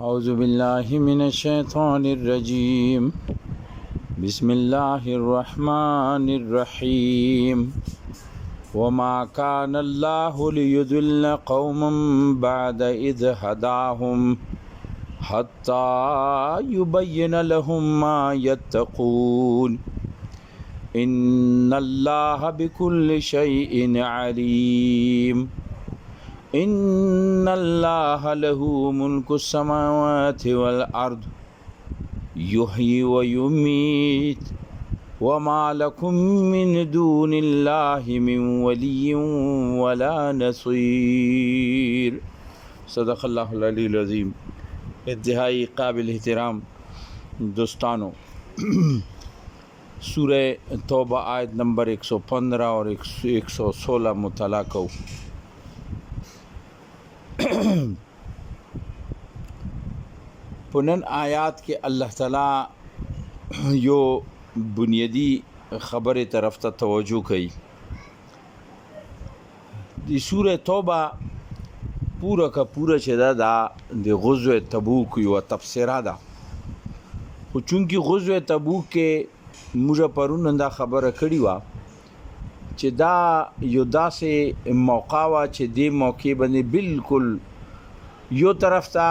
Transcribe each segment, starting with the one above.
أعوذ بالله من الشيطان الرجيم بسم الله الرحمن الرحيم وما كان الله ليضل قوما بعد إذ هداهم حتى يبين لهم ما يتقون إن الله بكل شيء عليم إن الله له ملك السماوات والأرض يحيي ويميت وما لكم من دون الله من ولي ولا نصير صدق الله العلی العظیم. انتہائی قابل احترام دوستانو، سورہ توبہ آیت نمبر 115 اور 116 مطالعہ کو. پنن آیات کے اللہ تعالی یو بنیادی خبر طرف ته توجہ کوي. دی سورہ توبہ پورا کا پورا چې دا د غزوه تبوک یو تفسیره ده، خو چونکی غزوه تبوک کې موږ پرون دا خبره کړې وه چې دا یو داسې موقع وه چې دې موقع باندې بالکل یو طرف ته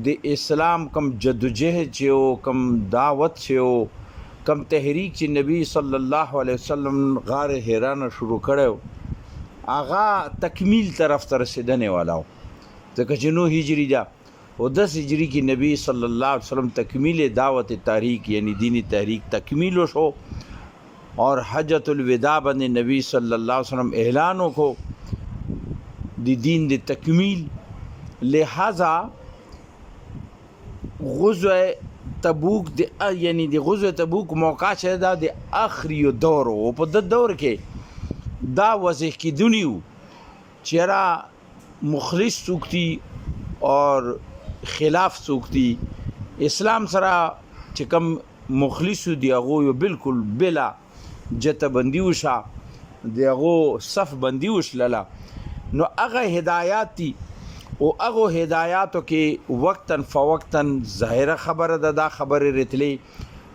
د اسلام کم جدوجہد چې و، کم دعوت چې و، کم تحریک چې نبی صلی الله علیه وسلم غار حرا نه شروع کړی، هغه تکمیل طرف ته رسېدنې والا و. ځکه چې 9 هجری ده او 10 هجری کې نبی صلی الله علیه وسلم تکمیل دعوت تحریک یعنی دینی تحریک تکمیل شو، اور حجۃ الوداع باندې نبی صلی الله علیه وسلم اعلان وکړو د دین د تکمیل. لہذا غزوه تبوک یعنی د غزوه تبوک موقع چې دا د آخري دور او په د دور کې دا وضح کېدونی و چې را مخلص څوک دي اور خلاف څوک دي. اسلام سره چې کوم مخلص دي هغه یو بالکل بلا جته بندي وشه، د هغه صف بندي وشلله. نو هغه هدایات دي او هغه هدایاتو کې وقتاً فوقتاً ظاهره خبره ده، دا خبره رتلی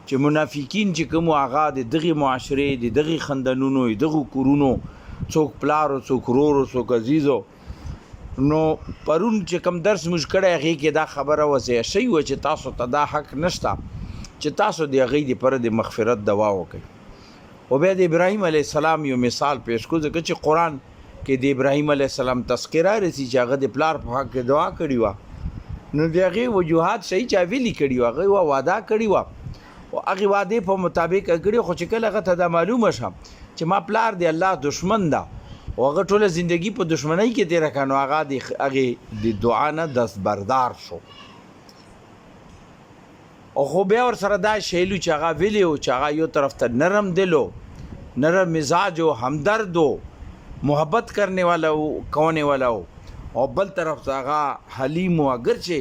چې منافقین چې کوم هغه د دغه معاشره د دغه خندانونو دغه کورونو څوک پلارو څوک رورو څوک عزیزو. نو پرون چې کوم درس موږ کړی هغې کې دا خبره وضع شوې وه چې تاسو ته دا حق نشته چې تاسو د هغې دپاره د مغفرت دعا وکړئ. او بیا د ابراهیم علیه السلام یو مثال پیش کړو، ځکه چې قرآن کې د ابراهیم علیه السلام تذکره رسي چې هغه د پلار په حق کې دعا کړې وه. نو د هغې وجوهات صحیح چا ویلي کړي وه، هغې وعده کړې وه او هغې وعدې په مطابق کړي، خو چې کله هغه ته دا معلومه شوه چې ما پلار د الله دشمن ده او هغه ټوله زندگی په دشمنۍ کې تېره کړه، نو هغه د هغې د دعا نه دستبردار شو. او خو بیا ورسره دا شیلو چې هغه ویلي و چې هغه یو طرف ته نرم دل و، نرم مزاج و، همدرد و، محبت کرنے والا و، کونے والا و، او بل طرف ته هغه حلیم و. اگر چې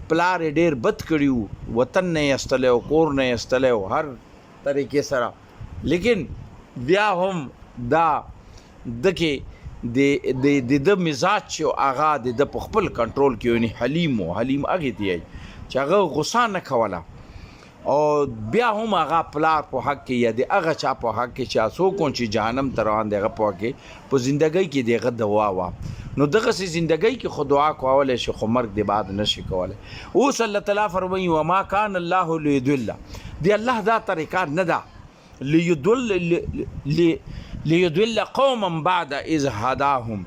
پلار یې ډېر بد کړي و، وطن نه یې ایستلی و، کور نه یې ایستلی و، هر طریقې سره، لیکن بیا هم دا د کې د مزاج چې هغه د په خپل کنټرول کې یعنی حلیم و. حلیم هغې ته یی چې هغه غصه نه کوله، او بیا هم هغه پلار په حق کې یا د هغه چا په حق کې چې څوک چې جهنم ته روان دی هغه په حق کې په زندګۍ کې د هغه دعا وه. نو دغسې زندګۍ کې خو دعا کولی شي خو مرګ د بعد نه شي کولی. اوس الله تعالی فرمایي وما کان الله لیضل، د الله دا طریقه نه ده لیضل قوما بعد اذ هداهم،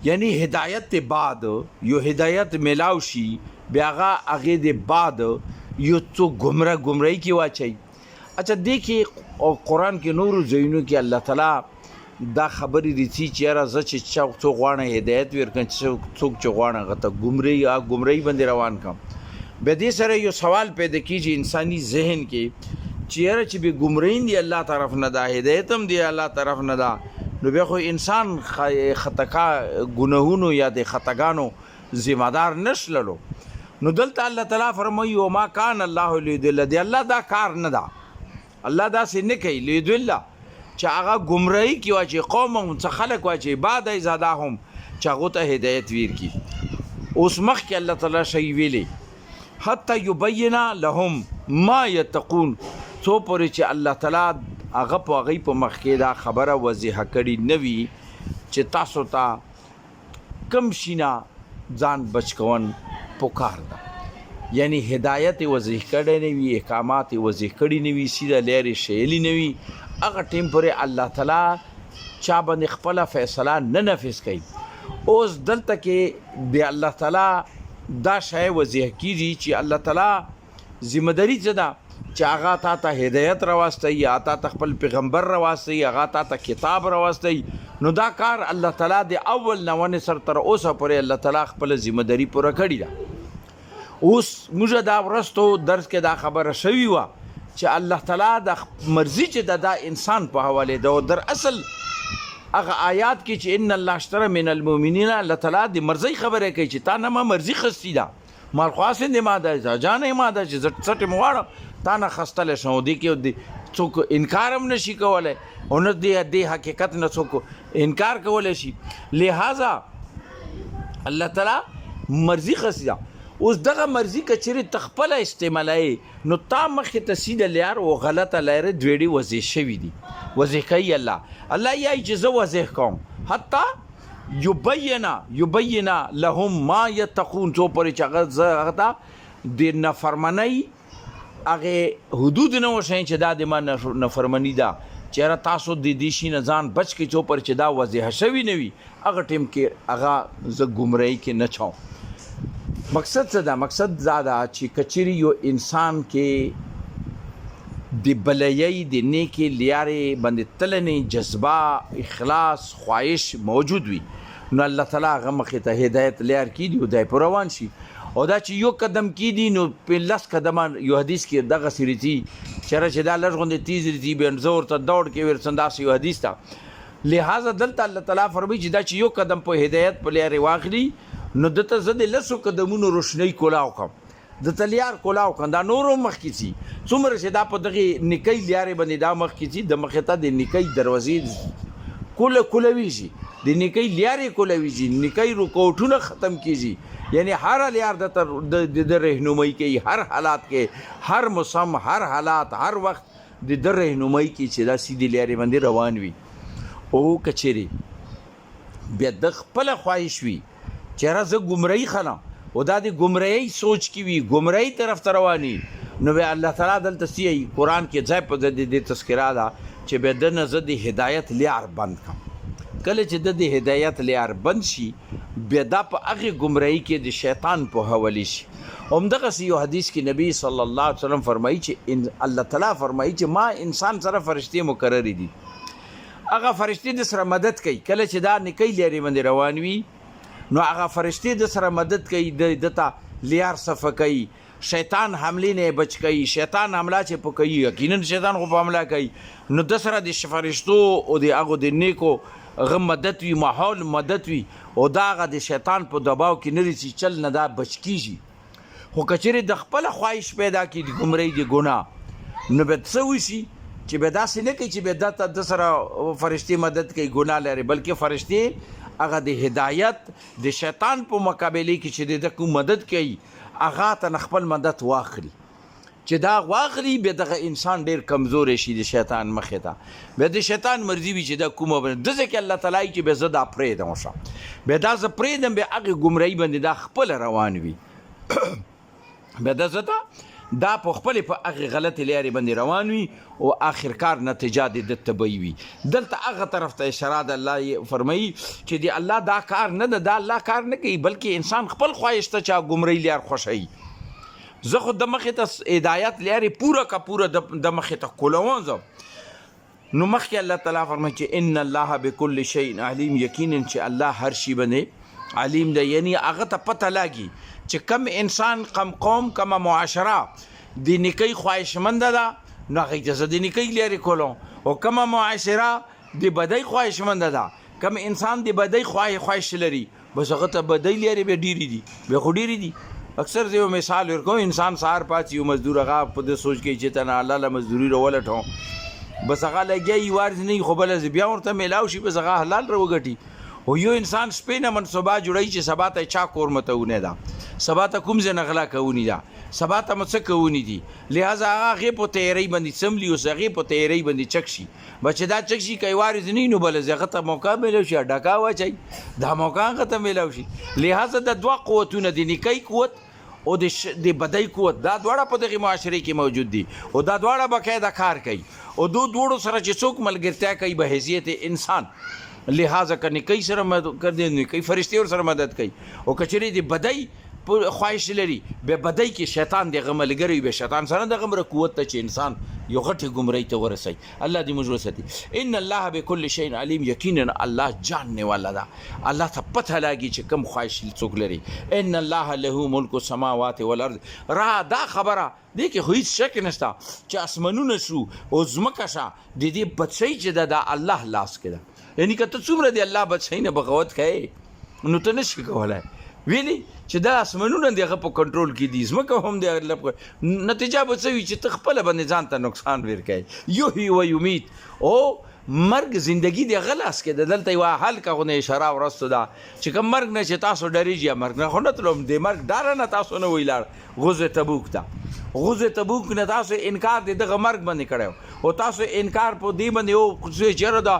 یعنی هدایت بعد یو هدایت میلاو شي بیا هغې د بعد یو څوک ګمراهی کې واچوي. اچھا دې کې او قرآن کې نورو ځایونو کې الله تعالی دا خبرې رسي چې یاره زه چې څوک غواړم هدایت ورکړم، څوک چې غواړم هغه ته ګمراهي باندې روان کړم. بیا دې سره یو سوال پیدا کېږي انساني ذهن کې چې یاره چې بې ګمراهي دی الله طرف نه ده، هدایت هم دی الله طرف نه ده، نو بیا خو انسان خطاکا ګناهونو یا د خطاګانو ذمہ دار نشللو. نو دلته الله تعالی فرمایي وما کان الله لیضل، دی الله دا کار نه ده، الله داسې نه کوي لیضل چې هغه ګمراهي کې واچي قوم څه خلک واچي بعد ای زاده هم چې هغه ته هدایت ویر کی. اوس مخکې الله تعالی شی ویلي حتی یبین لهم ما یتقون څو پورې چې الله تعالی هغه په هغوی په مخ کې دا خبره وضیحه کړې نه وي چې تاسو ته کم شي نه ځان بچ کول پکار ده. یعنی هدایت یې وضیح کړی نه وي، احکامات یې وضیح کړي نه وي، سیده لارې ښیلي نه وي، هغه ټیم پورې الله تعالی چا باندې خپله فیصله نه نفظ کوي. اوس دلته کې د الله تعالی دا شی وضیح کیږي چې الله تعالی ذمہ داری څه ده چې هغه تا ته هدایت راوستی، یا تا ته خپل پیغمبر راوستی، هغه تا ته کتاب راوستی. نو دا کار الله تعالی د اول نه ونې سر تر اوسه پورې الله تعالی خپله ذمہ داری پوره کړې ده. اوس موږ دا ورستو درس کې دا خبره شوې وه چې الله تعالی د مرضي چې دا انسان په حواله ده، او در اصل هغه آیات کې چې ان الله اشترى من المؤمنین، الله تعالی د مرضی خبره کوي چې تا نه ما مرضی خستی ده، مال خواستې ما ده ځانې ما ده چې څټې مو واړه تا نه خستلی شم. دې کې څوک انکار هم نشي کولی، او نه دې حقیقت نه څوک انکار کولی شي. لہذا الله تعالی مرضی خستی ده. اوس دغه مرضی که چیرې ته خپله استعمالوي نو تا مخکې ته سیده لار او غلطه لارې دویړې وضح شوي دي، وضح کوي الله یایي چې زه وضح کوم حتی یبین لهم ما یتقون څو پورې چې هغه ته د نافرمانۍ هغې حدود نه وښیي چې دا د ما نافرماني ده، چېرې تاسو د دې شي نه ځان بچ کړئ څو پورې چې دا وضح شوي نه وي، هغه ټیم کې هغه زه ګمراهۍ کې نه چوم. مقصد څه ده؟ مقصد دا ده چې که چیرې یو انسان کې د بلایۍ د نیکې لارې باندې تلنې جذبه، اخلاص، خواهش موجود وي نو الله تعالی هغه مخې ته هدایت لار کیدي او دی په روان شي. او دا چې یو قدم کیدي نو په لس قدمه یو حدیث کې دغسې رځي چې دا لږ غوندې تیز رځي بیا زه ورته دوړ کې ورسم داسې یو حدیث ته. لہذا دلته الله تعالی فرمایي چې دا چې یو قدم په هدایت په لارې واخلي نو دته زه د لسو قدمونو روشنۍ کولاو کړم، دته لار کولاو کړم، دا نور هم مخکې ځي. څومره چې دا په دغې نیکۍ لارې باندې دا مخکې ځي د مخې ته د نیکۍ دروازې کولویږي، د نیکۍ لارې کولویږي، نیکۍ رکوټونه ختم کیږي. یعنی هر لار د رهنمایي کوي، هر حالات کې، هر موسم، هر حالات، هر وخت د رهنمایي کوي چې دا سیدې لارې باندې روان وي. او که چیرې بیا د خپله خواهش وي چېرې زه ګمراهي خلم او دا د ګمراهۍ سوچ کې وي، ګمراهۍ طرف ته رواني، نو بیا الله تعالی دلته څه قرآن کې ځای په د تذکره ده چې بیا د نه زه د هدایت لار بند کړم. کله چې د هدایت لار بند شي بیا دا په هغې ګمراهۍ کې د شیطان په حوالې شي. همدغسې یو حدیث کې نبی صلی الله علیه وسلم فرمایي چې الله تعالی فرمایي چې ما انسان سره فرشتې مقررې دي، هغه فرشتې د سره مدد کوي. کله چې دا نیکۍ لارې باندې روان وي نو هغه فرشتې د سره مدد کوي، دته لار صفه کوي، شیطان حملې نه بچ کوي. شیطان حمله چې په کوي یقینا شیطان خو په حمله کوي نو د سره د فرشتو او د هغو د نیکو هغه مدد وي، ماحول مدد وي، او دا هغه د شیطان په دباو کې نه رسي چل نه دا بچ کیږي. خو که چیرې د خپله خواهش پیدا کړي د ګمراهۍ د ګناه نو بیا څه وشي چې بیا داسې نه کوي چې بیا د سره فرشتې مدد کوي ګناه لري، بلکې فرشتې هغه د هدایت د شیطان په مقابله کې چې د کوم مدد کوي هغه ته خپل مدد واخلي. چې دا واخلي بیا دغه انسان ډېر کمزوری شي د شیطان مخې ته، بیا د شیطان مرضي وي چې دا کومه داسې کې الله تعالی چې بیا زه دا پرېږدم وشم، بیا دا زه پرېږدم بیا هغې ګمراهي باندې دا خپله روان وي بیا دا زه ته دا په خپلې په هغې غلطې لارې باندې روان وي او آخرکار نتیجه د ده طبیعي وي. دلته هغه طرف ته اشاره ده، الله فرمایي چې د الله دا کار نه ده، دا الله کار نه کوي بلکې انسان خپل خواهش ته چا ګمراهي لار خوښوي. زه خو د مخې ته هدایت لارې پوره که پوره د مخې ته کولوم زه. نو مخکې الله تعالی فرمایي چې ان الله بكل شیء علیم، یقینا چې الله هر شي باندې علیم ده. یعنی هغه ته پته لګي چې کم انسان، کم قوم، کم معاشره د نیکۍ خواهشمنده ده نو هغې ته زه د نیکۍ لارې کولم، او کومه معاشره د بدۍ خواهشمنده ده، کم انسان د بدۍ خواهش لري بس هغه ته بدۍ لارې بیا ډېرې دي، بیا خو ډېرې دي. اکثر زه یو مثال ورکوم، انسان سهار پاڅي یو مزدور هغه په دې سوچ کوي چې ته نه الله له مزدوري راولټوم، بس هغه لګیا یې وارز نه وي خو بله بیا ورته میلاو شي بس هغه حلال راوګټي. او یو انسان سپینه منصوبه جوړی چې سبا ته چا کور متونه ده سبا ته کوم ځای نغلا کوونی ده سبا ته مڅ کوونی دي لہذا هغه په تیاری باندې سملی او هغه په تیاری باندې چکشي بچ دا چکشي کوي وارز نه نو بل زغه ته موقع ملو شي ډکا واچي دا موقع هغه ته ملو شي لہذا د دوه قوتونه دي نیکی قوت او د بدای قوت دا دواړه په دغه معاشره کې موجود دي او دا دواړه باقاعده کار کوي او دوړو سره چې څوک ملګرتیا کوي به حیثیت انسان لہذا کنه کوي سره مدد کوي نه کوي فرشتي سره مدد کوي او کچري د بدای خواهش لري به بدای کې شیطان د غملګری به شیطان سره د غمره قوت ته چې انسان یو غټي ګمړی ته ورسي الله دې موږ وساتي ان الله بكل شيء عليم یقینا الله جاننے والا ده الله ته پته لاګي چې کم خواهش څوک لري ان الله له ملک السماوات والارض را دا خبره دې کې هیڅ شک نشته چې اسمنونه شو او زمکه شه د دې بچی چې د الله لاس کې ده یعنی که ته څومره دی الله بچی نه بغاوت کوي نو ته نشي کولای ویلی چې دا اسمنونه دغه په کنټرول کې دي زمکه هم د نتیجه به څه وي چې ته خپل باندې ځان ته نقصان ورکړي یحیی و یمیت او مرګ زندگی دی غلاس کې د دلته یو حل کغونه اشاره ورستو دا چې کوم مرګ نه چې تاسو ډریږي مرګ نه خونه تلوم د مرګ ډار نه تاسو نه ویلار غزوه تبوک دا غزوه تبوک نه تاسو انکار دغه مرګ باندې کړو او تاسو انکار په دې باندې او چې چیرې دا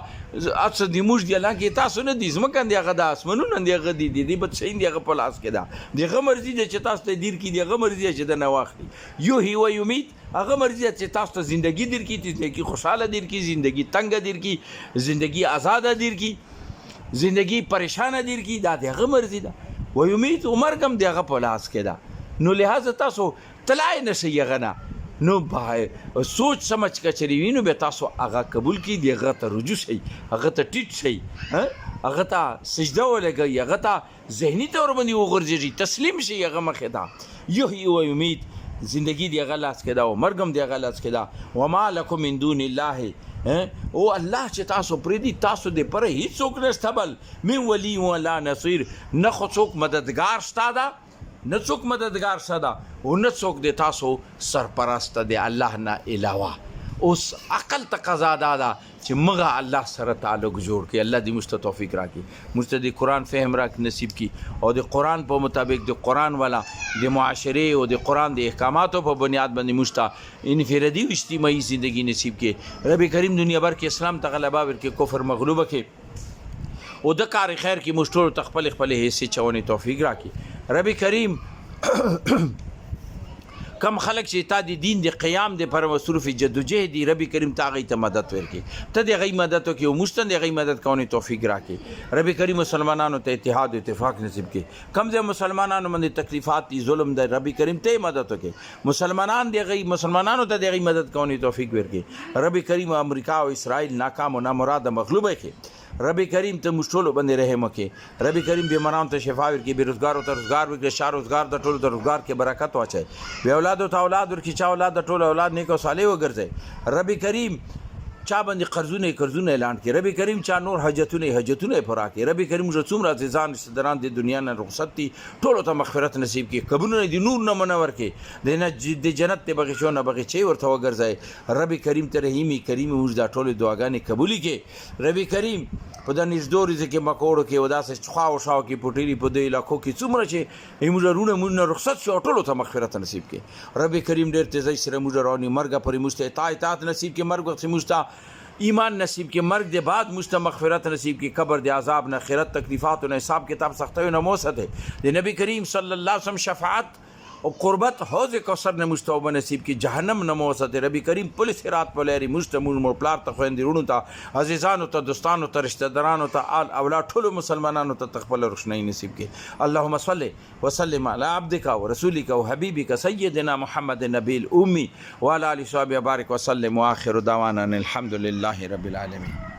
اڅ د موږ دی الله کې تاسو نه دي زمکه دی هغه د اسمنونه دی هغه دی بد شي دی هغه په لاس کې دا دغه مرزي چې تاسو ته دیر کې دغه مرزي چې د نواخلي یحیی و یمیت هغه مرزي چې تاسو ته ژوندۍ دیر کې زندگی خوشاله دیر کې زندگی تنگ دیر کې زندگی آزاد دیر کې زندگی پریشان دیر کې دا دغه مرزي ده و یمیت عمر کم دغه په لاس کې ده نو لہذا تاسو تلای نشي غنا نو بای سوچ سمجھ کچری وینو به تاسو هغه قبول کی دیغه ته رجوع شي هغه ته ټیټ شي هغه ته سجده ولګي هغه ته ذهني تور باندې وګرځي تسلیم شي هغه مخه دا یحیی و یمیت زندگی دی غلاس کدا او مرګم دی غلاس کدا وما لکم من دون الله او الله چې تاسو پرې دي تاسو دې پر هیڅ څوک نشته بل من ولی ولا نصير نه خو څوک مددگار ستاده نه څوک مددگار ساده او نه څوک د تاسو سرپرست دی الله نه علاوه اوس عقل تقاضا ده چې مغه الله سره تعلق جوړ کړي الله دې مست توفیق راکړي مست دې قرآن فهم راک نصیب کړي او د قرآن په مطابق د قرآن والا د معاشره او د قرآن د احکاماتو په بنیاد باندې مست انفرادي او اجتماعي ژوندۍ نصیب کړي رب کریم دنیا بھر کې اسلام ته غلبه ورکړي کفر مغلوبه کړي او د کار خیر کې مشتور تخپل خپل حصے چونه توفیق راکړي رب کریم کم خلق چې تا د دین د قیام د پر مصروف جدوجہد دی رب کریم تا غي ته مدد ورکړي ته د غي مدد کوي او مستند غي مدد کوي توفیق راکړي رب کریم مسلمانانو ته اتحاد او اتفاق نصیب کړي کم ځای مسلمانانو باندې تکلیفات دي ظلم د رب کریم ته مدد وکړي مسلمانانو ته د غي مدد کوي توفیق ورکړي رب کریم امریکا او اسرائیل ناکام او نامراد مغلوبه کړي رب کریم ته مشټولو باندې رحم وکړي رب کریم بیمارانو ته شفا ورکړي بیروزګارو ته روزګار ورکړي شار روزګار د ټولو د روزګار کې برکت واچي بے اولادو ته اولاد ورکړي چا اولاد د ټولو اولاد نیک او صالح وګرځي رب کریم چا باندې قرضونه اعلان کړي رب کریم چا نور حاجتونه پورا کړي رب کریم جو څومره عزیزان رشتہداران د دنیا نه رخصت دي ټولو ته مغفرت نصیب کړي قبرونه دي نور نه منور کړي د جنت ته بغیشو نه بغیچي ورته وګرځي رب کریم ته رحیمی کریم موږ دا ټولو دعاګانې قبول کړي رب کریم په د نږدې ځکه مکوړو کې وداسه خواو شاو کې پټيري په دې علاقو کې څومره چې ایموږ رونه رخصت شو ټولو ته مغفرت نصیب کړي رب کریم ډېر تیزی سره موږ رانی مرګ پرې مست اطاعت نصیب کړي مرګ وخت مست ایمان نصیب کړي مرګ د بعد مست مغفرت نصیب کړي قبر د عذاب نه آخرت تکلیفات او حساب کتاب سختیو نه موسته د نبی کریم صلی الله علیه وسلم شفاعت او قربت حوض کوثر نه مستوبه نصیب کی جهنم نه موسته ربی کریم پولیس رات پلری مستمون مور پلار ته خويندرونو ته عزیزانو ته دوستانو ته رشتہ دارانو ته آل اولاد ټول مسلمانانو ته تخپل روشنايي نصیب کی اللهم صل وسلم على عبدك ورسولك وحبيبك سيدنا محمد النبي الامي وعلى اله وصحبه وبارك وسلم واخر دعوانا الحمد لله رب العالمين.